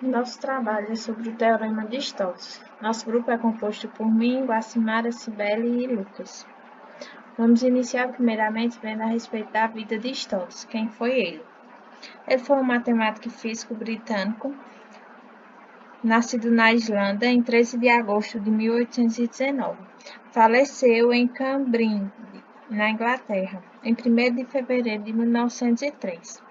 Nosso trabalho é sobre o Teorema de Stokes. Nosso grupo é composto por mim, Guacimara, Cibele e Lucas. Vamos iniciar primeiramente vendo a respeito da vida de Stokes. Quem foi ele? Ele foi um matemático e físico britânico, nascido na Islândia em 13 de agosto de 1819. Faleceu em Cambridge, na Inglaterra, em 1º de fevereiro de 1903.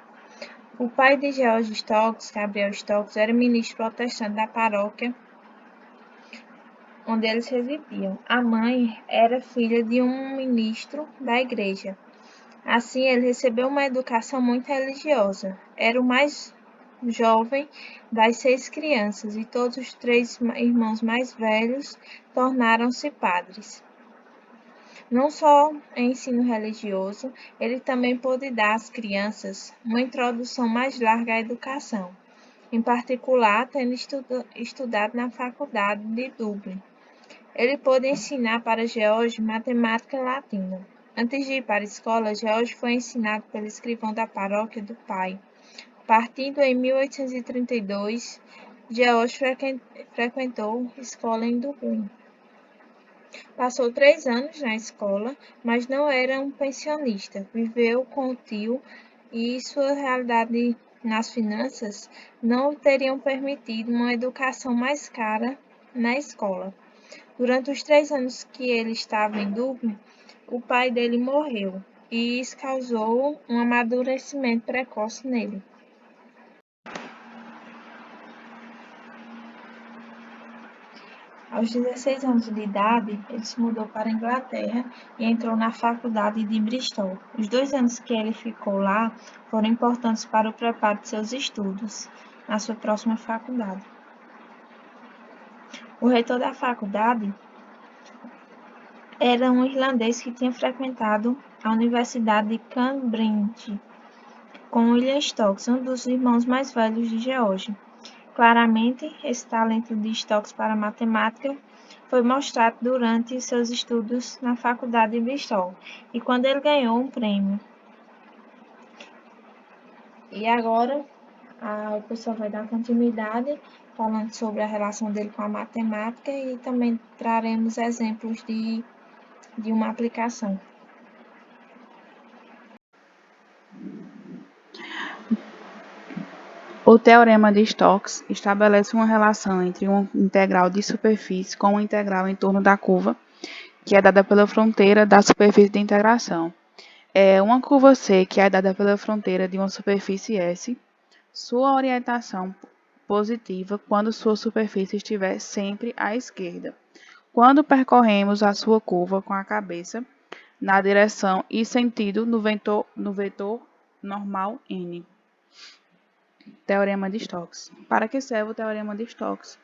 O pai de George Stokes, Gabriel Stokes, era ministro protestante da paróquia onde eles residiam. A mãe era filha de um ministro da igreja. Assim, ele recebeu uma educação muito religiosa. Era o mais jovem das 6 crianças e todos os 3 irmãos mais velhos tornaram-se padres. Não só em ensino religioso, ele também pôde dar às crianças uma introdução mais larga à educação, em particular tendo estudado na Faculdade de Dublin. Ele pôde ensinar para George matemática e latina. Antes de ir para a escola, George foi ensinado pelo escrivão da paróquia do pai. Partindo em 1832, George frequentou escola em Dublin. Passou 3 anos na escola, mas não era um pensionista. Viveu com o tio e sua realidade nas finanças não teriam permitido uma educação mais cara na escola. Durante os 3 anos que ele estava em Dublin, o pai dele morreu, e isso causou um amadurecimento precoce nele. Aos 16 anos de idade, ele se mudou para a Inglaterra e entrou na faculdade de Bristol. Os 2 anos que ele ficou lá foram importantes para o preparo de seus estudos na sua próxima faculdade. O reitor da faculdade era um irlandês que tinha frequentado a Universidade de Cambridge com William Stokes, um dos irmãos mais velhos de George. Claramente, esse talento de Stokes para a matemática foi mostrado durante seus estudos na faculdade de Bristol e quando ele ganhou um prêmio. E agora, o pessoal vai dar continuidade falando sobre a relação dele com a matemática e também traremos exemplos de uma aplicação. O teorema de Stokes estabelece uma relação entre uma integral de superfície com uma integral em torno da curva, que é dada pela fronteira da superfície de integração. É uma curva C que é dada pela fronteira de uma superfície S, sua orientação positiva quando sua superfície estiver sempre à esquerda. Quando percorremos a sua curva com a cabeça na direção e sentido no vetor normal n. Teorema de Stokes. Para que serve o teorema de Stokes?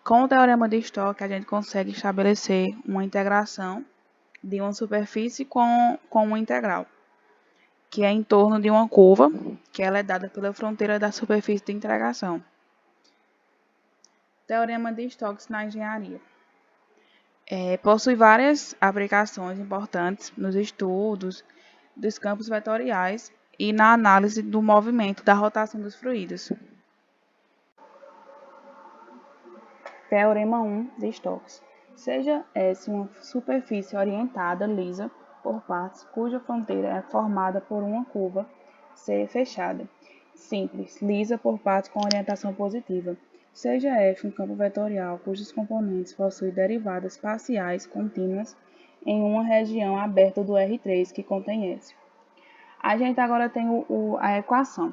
Com o teorema de Stokes, a gente consegue estabelecer uma integração de uma superfície com uma integral, que é em torno de uma curva, que ela é dada pela fronteira da superfície de integração. Teorema de Stokes na engenharia. Possui várias aplicações importantes nos estudos dos campos vetoriais e na análise do movimento da rotação dos fluidos. Teorema 1 de Stokes. Seja S uma superfície orientada lisa por partes cuja fronteira é formada por uma curva C fechada, simples, lisa por partes com orientação positiva. Seja F um campo vetorial cujos componentes possuem derivadas parciais contínuas em uma região aberta do R3 que contém S. A gente agora tem a equação.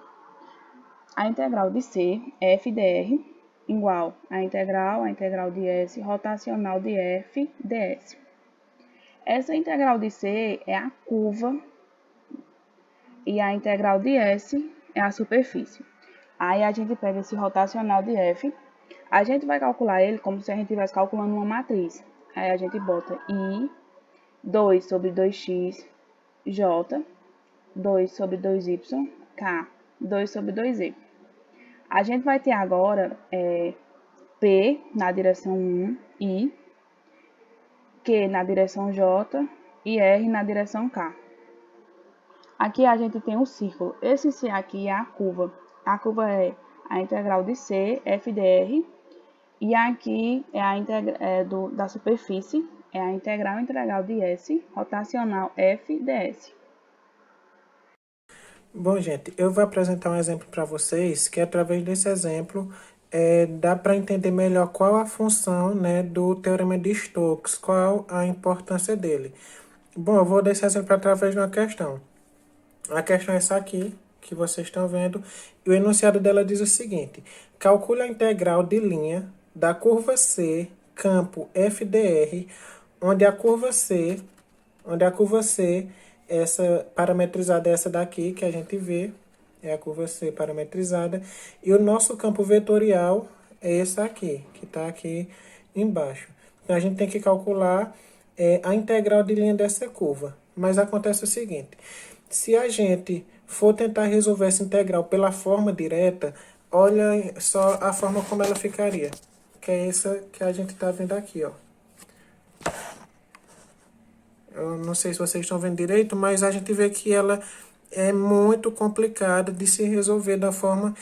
A integral de C, f dr, igual a integral de S rotacional de f ds. Essa integral de C é a curva e a integral de S é a superfície. Aí a gente pega esse rotacional de f, a gente vai calcular ele como se a gente estivesse calculando uma matriz. Aí a gente bota I, 2 sobre 2x, J, 2 sobre 2y, K, 2 sobre 2e. A gente vai ter agora P na direção 1, I, Q na direção J e R na direção K. Aqui a gente tem um círculo. Esse C aqui é a curva. A curva é a integral de C, f dr, e aqui é a da superfície, é a integral integral de S, rotacional f ds. Bom, gente, eu vou apresentar um exemplo para vocês, que através desse exemplo dá para entender melhor qual a função, né, do Teorema de Stokes, qual a importância dele. Bom, eu vou dar esse exemplo através de uma questão. A questão é essa aqui, que vocês estão vendo, e o enunciado dela diz o seguinte: calcule a integral de linha da curva C, campo FDR, onde a curva C, essa parametrizada é essa daqui que a gente vê, é a curva C parametrizada, e o nosso campo vetorial é esse aqui, que está aqui embaixo. Então, a gente tem que calcular a integral de linha dessa curva. Mas acontece o seguinte: se a gente for tentar resolver essa integral pela forma direta, olha só a forma como ela ficaria, que é essa que a gente está vendo aqui, ó. Eu não sei se vocês estão vendo direito, mas a gente vê que ela é muito complicada de se resolver da forma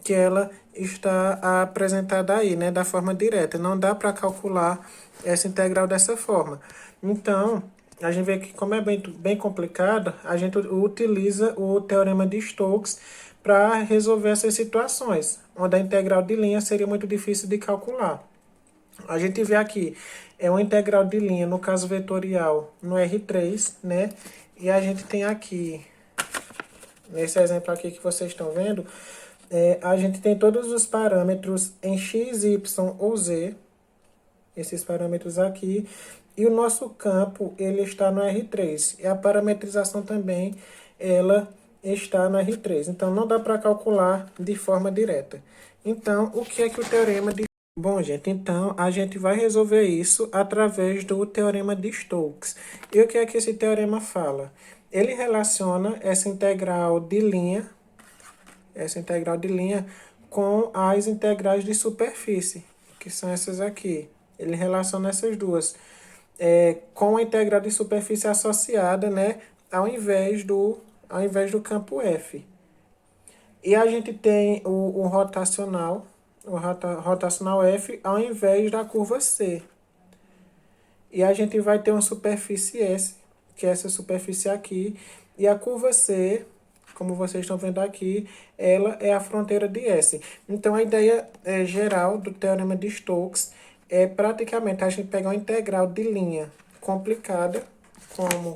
que ela está apresentada aí, né? Da forma direta. Não dá para calcular essa integral dessa forma. Então, a gente vê que como é bem complicado, a gente utiliza o teorema de Stokes para resolver essas situações, onde a integral de linha seria muito difícil de calcular. A gente vê aqui, é uma integral de linha, no caso vetorial, no R3, né? E a gente tem aqui, nesse exemplo aqui que vocês estão vendo, a gente tem todos os parâmetros em x, y ou z, esses parâmetros aqui, e o nosso campo, ele está no R3. E a parametrização também, ela está no R3. Então, não dá para calcular de forma direta. Então, o que é que o teorema de... Bom, gente, então a gente vai resolver isso através do teorema de Stokes. E o que é que esse teorema fala? Ele relaciona essa integral de linha com as integrais de superfície, que são essas aqui. Ele relaciona essas duas com a integral de superfície associada, né, ao invés do campo F. E a gente tem o rotacional, rotacional F ao invés da curva C. E a gente vai ter uma superfície S, que é essa superfície aqui, e a curva C, como vocês estão vendo aqui, ela é a fronteira de S. Então, a ideia geral do teorema de Stokes é praticamente a gente pegar uma integral de linha complicada, como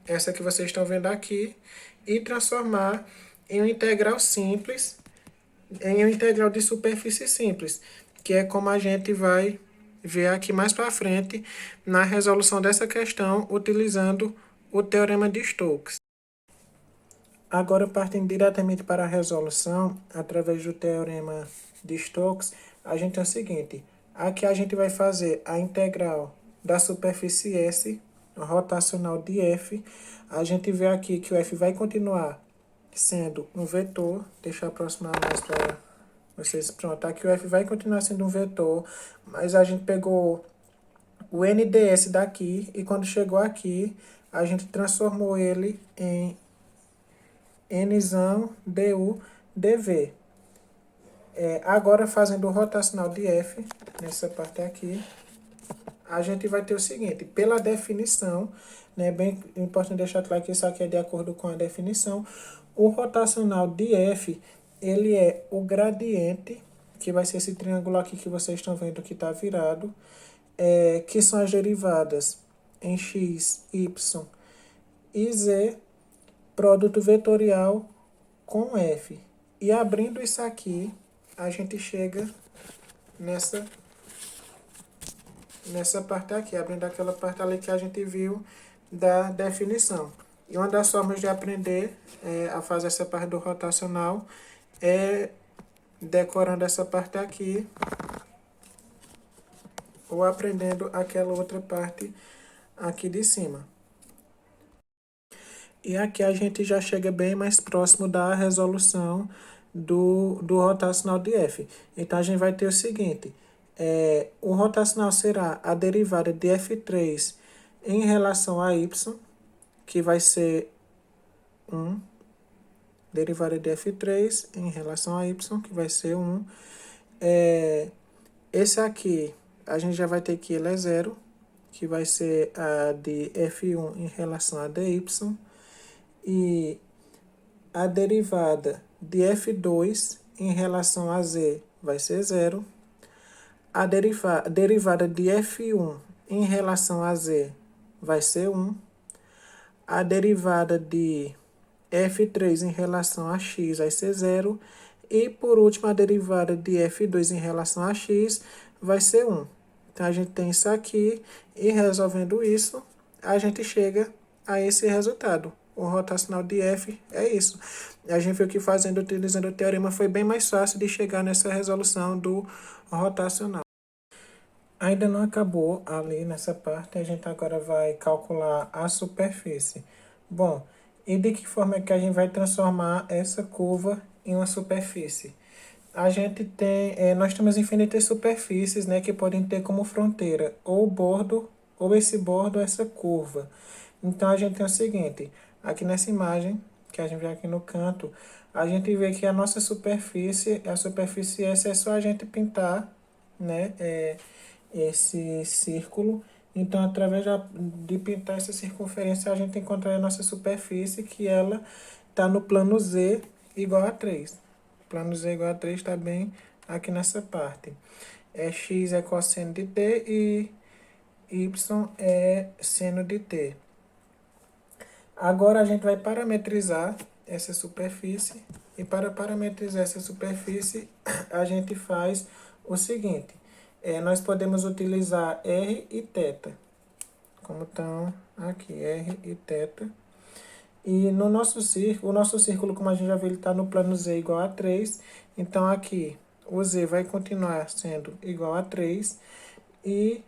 essa que vocês estão vendo aqui, e transformar em uma integral simples, em uma integral de superfície simples, que é como a gente vai ver aqui mais para frente na resolução dessa questão utilizando o teorema de Stokes. Agora, partindo diretamente para a resolução, através do teorema de Stokes, a gente tem o seguinte: aqui a gente vai fazer a integral da superfície S, rotacional de F. A gente vê aqui que o F vai continuar sendo um vetor. Deixa eu aproximar mais para vocês. Pronto, aqui o F vai continuar sendo um vetor, mas a gente pegou o NDS daqui e quando chegou aqui, a gente transformou ele em Nzão du dv. Agora, fazendo o rotacional de F, nessa parte aqui, a gente vai ter o seguinte: pela definição, né, bem importante deixar claro que isso aqui é de acordo com a definição, o rotacional de F, ele é o gradiente, que vai ser esse triângulo aqui que vocês estão vendo que está virado, que são as derivadas em x, y e z, produto vetorial com F. E abrindo isso aqui, a gente chega nessa parte aqui, abrindo aquela parte ali que a gente viu da definição. E uma das formas de aprender a fazer essa parte do rotacional é decorando essa parte aqui ou aprendendo aquela outra parte aqui de cima. E aqui a gente já chega bem mais próximo da resolução do rotacional de F. Então, a gente vai ter o seguinte: o rotacional será a derivada de F3 em relação a Y, que vai ser 1. derivada de f3 em relação a y, que vai ser 1. Esse aqui, a gente já vai ter que ele é 0, que vai ser a de f1 em relação a dy. E a derivada de f2 em relação a z vai ser 0. A derivada de f1 em relação a z vai ser 1. A derivada de f3 em relação a x vai ser 0. E, por último, a derivada de f2 em relação a x vai ser 1. Então, a gente tem isso aqui, e resolvendo isso, a gente chega a esse resultado. O rotacional de f é isso. A gente viu que utilizando o teorema, foi bem mais fácil de chegar nessa resolução do rotacional. Ainda não acabou ali nessa parte, a gente agora vai calcular a superfície. Bom, e de que forma é que a gente vai transformar essa curva em uma superfície? A gente tem, nós temos infinitas superfícies, né, que podem ter como fronteira ou o bordo, ou esse bordo, ou essa curva. Então, a gente tem o seguinte, aqui nessa imagem, que a gente vê aqui no canto, a gente vê que a nossa superfície, a superfície S é só a gente pintar, né, esse círculo. Então, através de pintar essa circunferência, a gente encontra a nossa superfície, que ela está no plano Z igual a 3. Plano Z igual a 3 está bem aqui nessa parte. X é cosseno de t e y é seno de t. Agora a gente vai parametrizar essa superfície. E para parametrizar essa superfície, a gente faz o seguinte. Nós podemos utilizar R e θ. Como estão aqui, R e θ. E no nosso círculo, o nosso círculo, como a gente já viu, ele está no plano Z igual a 3. Então, aqui, o Z vai continuar sendo igual a 3. E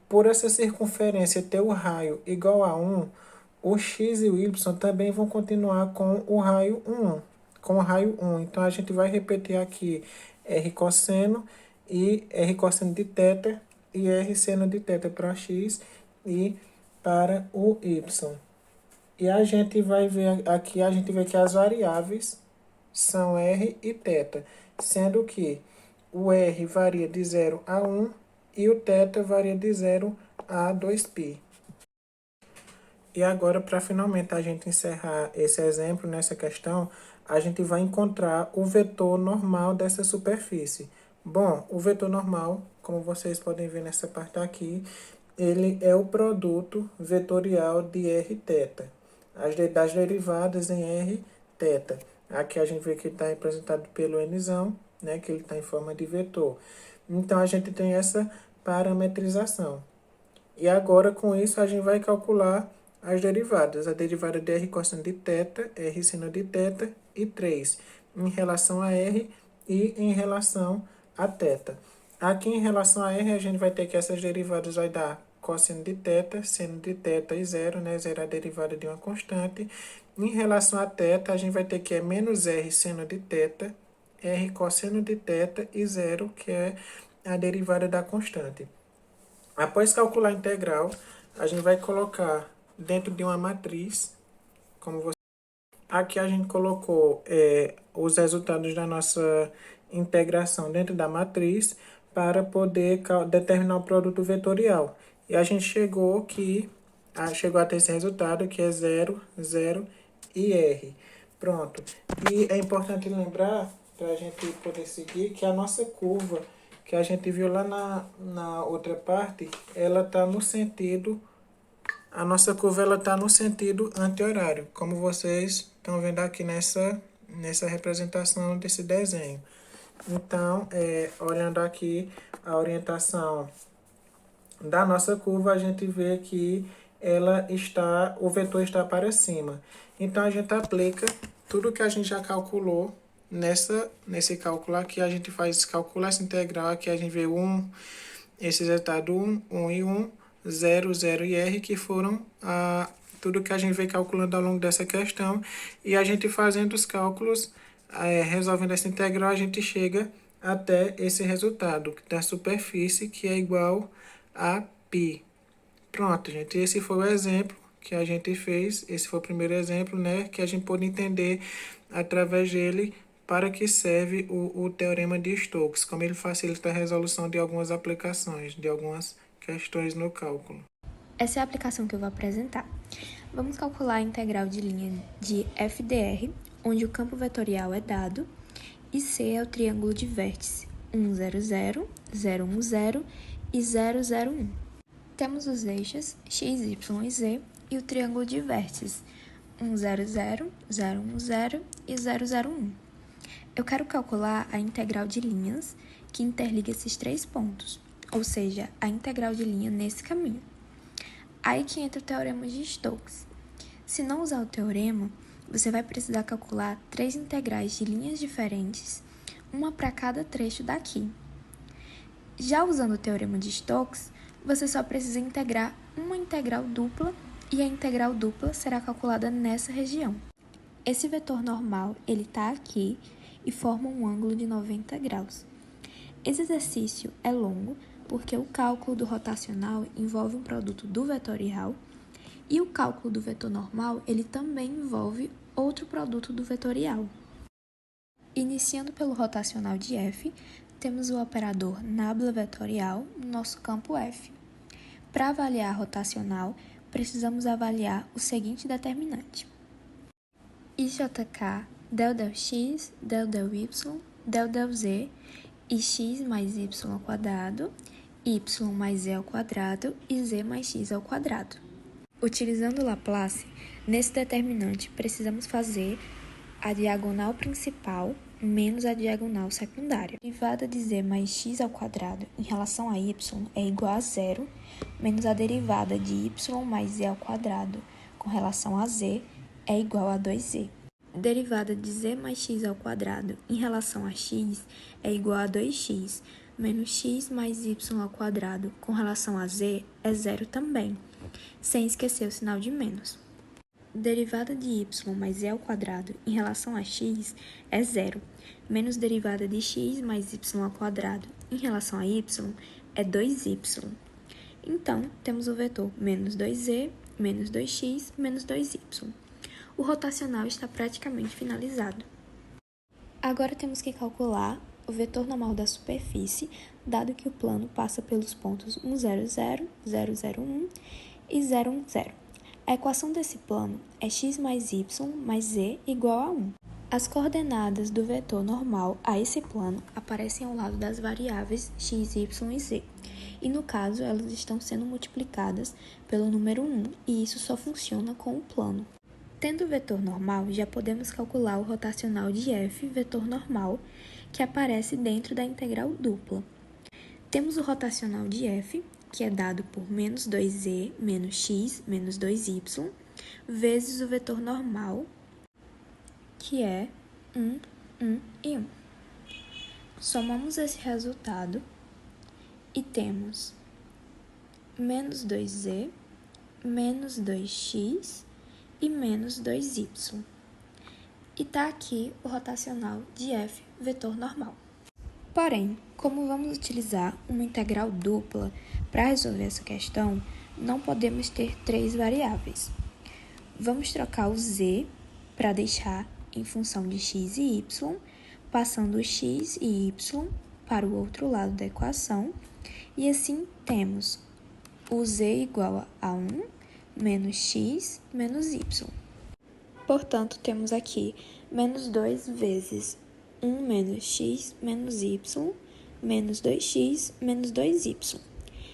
por essa circunferência ter o raio igual a 1, o X e o Y também vão continuar com o raio 1. Com o raio 1. Então, a gente vai repetir aqui R cosseno e R cosseno de θ e R seno de θ para X e para o Y. E a gente vai ver aqui, a gente vê que as variáveis são R e θ, sendo que o R varia de 0 a 1 e o θ varia de 0 a 2π. E agora, para finalmente a gente encerrar esse exemplo nessa questão, a gente vai encontrar o vetor normal dessa superfície. Bom, o vetor normal, como vocês podem ver nessa parte aqui, ele é o produto vetorial de R θ. Das derivadas em R θ. Aqui a gente vê que está representado pelo Nzão, né, que ele está em forma de vetor. Então, a gente tem essa parametrização. E agora, com isso, a gente vai calcular as derivadas. A derivada de R cosseno de θ, R seno de θ e 3 em relação a R e em relação a θ. Aqui, em relação a R, a gente vai ter que essas derivadas vai dar cosseno de θ, seno de θ e 0, né? 0 é a derivada de uma constante. Em relação a θ, a gente vai ter que menos R seno de θ, R cosseno de θ e 0, que é a derivada da constante. Após calcular a integral, a gente vai colocar dentro de uma matriz, como você... Aqui a gente colocou os resultados da nossa integração dentro da matriz para poder determinar o produto vetorial. E a gente chegou a ter esse resultado, que é 0, 0 e R. Pronto. E é importante lembrar, para a gente poder seguir, que a nossa curva, que a gente viu lá na outra parte, ela está no sentido... A nossa curva ela está no sentido anti-horário, como vocês estão vendo aqui nessa representação desse desenho. Então, olhando aqui a orientação da nossa curva, a gente vê que o vetor está para cima. Então, a gente aplica tudo que a gente já calculou nesse cálculo aqui. A gente calcula essa integral aqui, a gente vê esse resultado 1 e 1, 0, 0 e R, que foram tudo que a gente veio calculando ao longo dessa questão. E a gente fazendo os cálculos, resolvendo essa integral, a gente chega até esse resultado da superfície, que é igual a π. Pronto, gente. Esse foi o exemplo que a gente fez. Esse foi o primeiro exemplo, né, que a gente pôde entender através dele para que serve o Teorema de Stokes, como ele facilita a resolução de algumas aplicações, de algumas questões no cálculo. Essa é a aplicação que eu vou apresentar. Vamos calcular a integral de linha de FDR, onde o campo vetorial é dado, e C é o triângulo de vértice 1, 0, 0, 0, 1, 0 e 0, 0, 1. Temos os eixos x, y e z e o triângulo de vértices 1, 0, 0, 0, 1, 0 e 0, 0, 1. Eu quero calcular a integral de linhas que interliga esses três pontos, ou seja, a integral de linha nesse caminho. Aí que entra o teorema de Stokes. Se não usar o teorema, você vai precisar calcular três integrais de linhas diferentes, uma para cada trecho daqui. Já usando o teorema de Stokes, você só precisa integrar uma integral dupla e a integral dupla será calculada nessa região. Esse vetor normal ele está aqui e forma um ângulo de 90 graus. Esse exercício é longo porque o cálculo do rotacional envolve um produto do vetorial e o cálculo do vetor normal ele também envolve outro produto do vetorial. Iniciando pelo rotacional de F, temos o operador nabla vetorial no nosso campo F. Para avaliar a rotacional, precisamos avaliar o seguinte determinante: IJK, ∂x, ∂y, ∂z e x mais y ao quadrado, y mais z ao quadrado e z mais x ao quadrado. Utilizando Laplace, nesse determinante precisamos fazer a diagonal principal menos a diagonal secundária. A derivada de z mais x ao quadrado em relação a y é igual a zero, menos a derivada de y mais z ao quadrado com relação a z é igual a 2z. Derivada de z mais x ao quadrado em relação a x é igual a 2x, menos x mais y ao quadrado com relação a z é zero também, sem esquecer o sinal de menos. Derivada de y mais z ao quadrado em relação a x é zero, menos derivada de x mais y ao quadrado em relação a y é 2y. Então, temos o vetor menos 2z, menos 2x, menos 2y. O rotacional está praticamente finalizado. Agora temos que calcular o vetor normal da superfície, dado que o plano passa pelos pontos 1, 0, 0, 0, 0, 1 e 0, 1, 0. A equação desse plano é x mais y mais z igual a 1. As coordenadas do vetor normal a esse plano aparecem ao lado das variáveis x, y e z, e no caso elas estão sendo multiplicadas pelo número 1, e isso só funciona com o plano. Tendo o vetor normal, já podemos calcular o rotacional de f vetor normal, que aparece dentro da integral dupla. Temos o rotacional de f, que é dado por menos 2z menos x menos 2y, vezes o vetor normal, que é 1, 1 e 1. Somamos esse resultado e temos menos 2z, menos 2x e menos 2y. E está aqui o rotacional de f vetor normal. Porém, como vamos utilizar uma integral dupla para resolver essa questão, não podemos ter três variáveis. Vamos trocar o z para deixar em função de x e y, passando o x e y para o outro lado da equação, e assim temos o z igual a 1 menos x menos y. Portanto, temos aqui menos 2 vezes 1 menos x menos y, menos 2x menos 2y.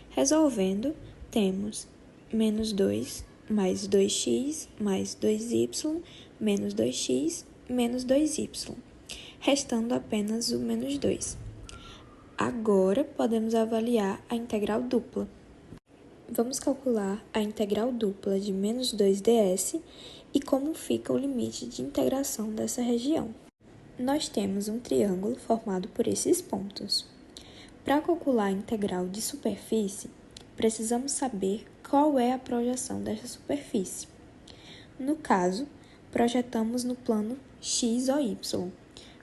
Resolvendo, temos menos 2 mais 2x mais 2y menos 2x menos 2y, restando apenas o menos 2. Agora, podemos avaliar a integral dupla. Vamos calcular a integral dupla de menos 2ds e como fica o limite de integração dessa região. Nós temos um triângulo formado por esses pontos. Para calcular a integral de superfície, precisamos saber qual é a projeção dessa superfície. No caso, projetamos no plano x ou y.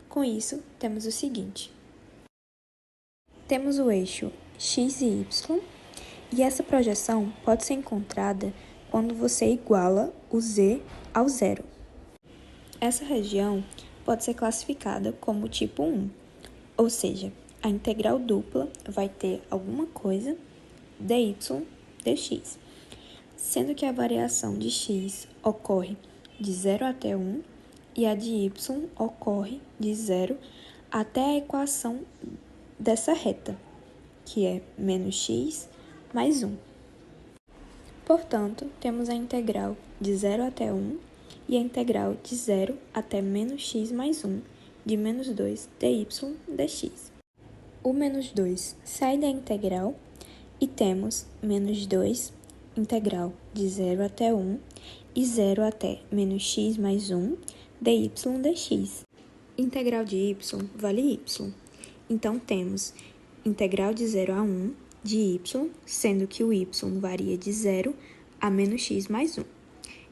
Com isso, temos o seguinte. Temos o eixo x e y, e essa projeção pode ser encontrada quando você iguala o z ao zero. Essa região pode ser classificada como tipo 1, ou seja, a integral dupla vai ter alguma coisa dy dx, sendo que a variação de x ocorre de 0 até 1 e a de y ocorre de 0 até a equação dessa reta, que é menos x mais 1. Portanto, temos a integral de 0 até 1 e a integral de 0 até menos x mais 1 de menos 2 dy dx. O menos 2 sai da integral e temos menos 2 integral de 0 até 1 e 0 até menos x mais 1 dy dx. Integral de y vale y. Então, temos integral de 0 a 1 de y, sendo que o y varia de 0 a menos x mais 1.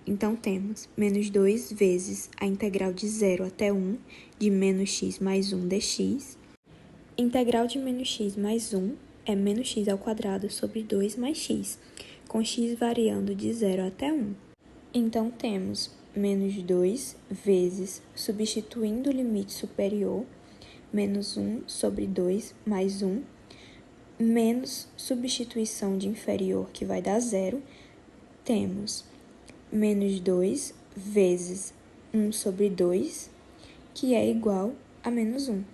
Então, temos menos 2 vezes a integral de 0 até 1 de menos x mais 1 dx. Integral de menos x mais 1 é menos x ao quadrado sobre 2 mais x, com x variando de 0 até 1. Então, temos menos 2 vezes, substituindo o limite superior, menos 1 sobre 2 mais 1, menos substituição de inferior, que vai dar 0, temos menos 2 vezes 1 sobre 2, que é igual a menos 1.